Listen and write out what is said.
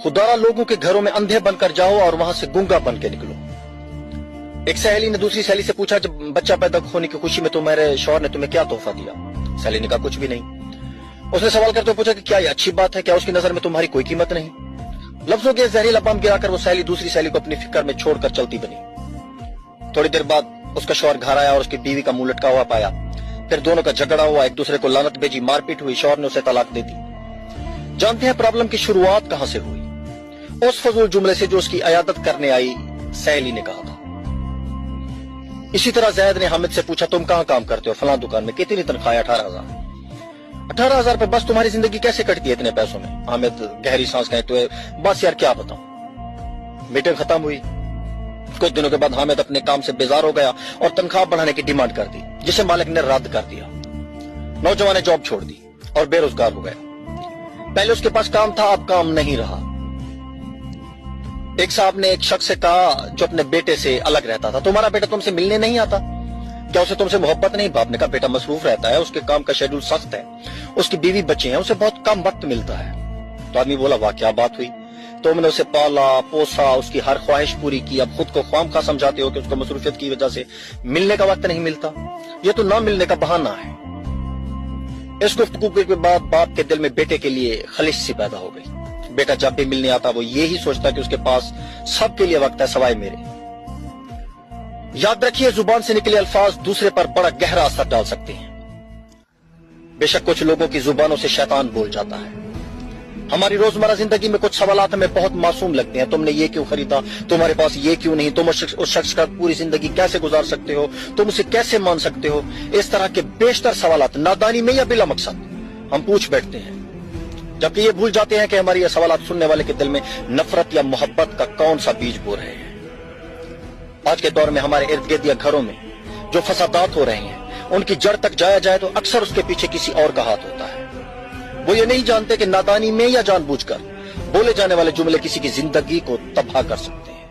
खुदारा लोगों के घरों में अंधे बनकर जाओ और वहां से गूंगा बन के निकलो। एक सहेली ने दूसरी सहेली से पूछा, जब बच्चा पैदा होने की खुशी में तुम्हारे शौहर ने तुम्हें क्या तोहफा दिया? सहेली ने कहा, कुछ भी नहीं। उसने सवाल करते हुए पूछा कि क्या ये अच्छी बात है? क्या उसकी नजर में तुम्हारी कोई कीमत नहीं? लफ्जों के जहरीला बम गिराकर वो सहेली दूसरी सहेली को अपनी फिक्र में छोड़कर चलती बनी। थोड़ी देर बाद उसका शौहर घर आया और उसकी बीवी का मुंह लटका हुआ पाया। फिर दोनों का झगड़ा हुआ, एक दूसरे को लानत भेजी, मारपीट हुई, शौहर ने उसे तलाक दे दी। जानते हैं प्रॉब्लम की शुरुआत कहां से हुई? उस फजूल जुमले से जो उसकी इयादत करने आई सहेली ने कहा था। इसी तरह जैद ने हामिद से पूछा, तुम कहां काम करते हो? फलां दुकान में। कितनी तनख्वाह? 18,000। 18,000 पे बस तुम्हारी जिंदगी कैसे कटती है इतने पैसों में? हामिद गहरी सांस कहते हुए, बस यार क्या बताऊं। मीटिंग खत्म हुई। कुछ दिनों के बाद हामिद अपने काम से बेजार हो गया और तनख्वाह बढ़ाने की डिमांड कर दी, जिसे मालिक ने रद्द कर दिया। नौजवान ने जॉब छोड़ दी और बेरोजगार हो गया। पहले उसके पास काम था, अब काम नहीं रहा। एक साहब ने एक शख्स से कहा जो अपने बेटे से अलग रहता था, तुम्हारा बेटा तुमसे मिलने नहीं आता? क्या उसे तुमसे मोहब्बत नहीं? बाप ने कहा, बेटा मसरूफ रहता है, उसके काम का शेड्यूल सख्त है, उसकी बीवी बच्चे हैं, उसे बहुत कम वक्त मिलता है। तो आदमी बोला, वाह क्या बात हुई, तुमने उसे पाला पोसा, उसकी हर ख्वाहिश पूरी की, अब खुद को ख्वामखा समझाते हो कि उसको मसरूफियत की वजह से मिलने का वक्त नहीं मिलता। ये तो ना मिलने का बहाना है। इस गुफ्तगू के बाद बाप के दिल में बेटे के लिए खलिश सी पैदा हो गई। बेटा जब भी मिलने आता वो यही सोचता कि उसके पास सबके लिए वक्त है सवाए मेरे। याद रखिए, जुबान से निकले अल्फाज दूसरे पर बड़ा गहरा असर डाल सकते हैं। बेशक कुछ लोगों की जुबानों से शैतान बोल जाता है। हमारी रोजमर्रा जिंदगी में कुछ सवालात हमें बहुत मासूम लगते हैं। तुमने ये क्यों खरीदा? तुम्हारे पास ये क्यों नहीं? तुम उस शख्स का पूरी जिंदगी कैसे गुजार सकते हो? तुम उसे कैसे मान सकते हो? इस तरह के बेशतर सवालात नादानी में या बिला मकसद हम पूछ बैठते हैं, जबकि ये भूल जाते हैं कि हमारी ये सवालात सुनने वाले के दिल में नफरत या मोहब्बत का कौन सा बीज बो रहे हैं। आज के दौर में हमारे इर्द गिर्द या घरों में जो फसादात हो रहे हैं, उनकी जड़ तक जाया जाए तो अक्सर उसके पीछे किसी और का हाथ होता है। वो ये नहीं जानते कि नादानी में या जानबूझकर बोले जाने वाले जुमले किसी की जिंदगी को तबाह कर सकते हैं।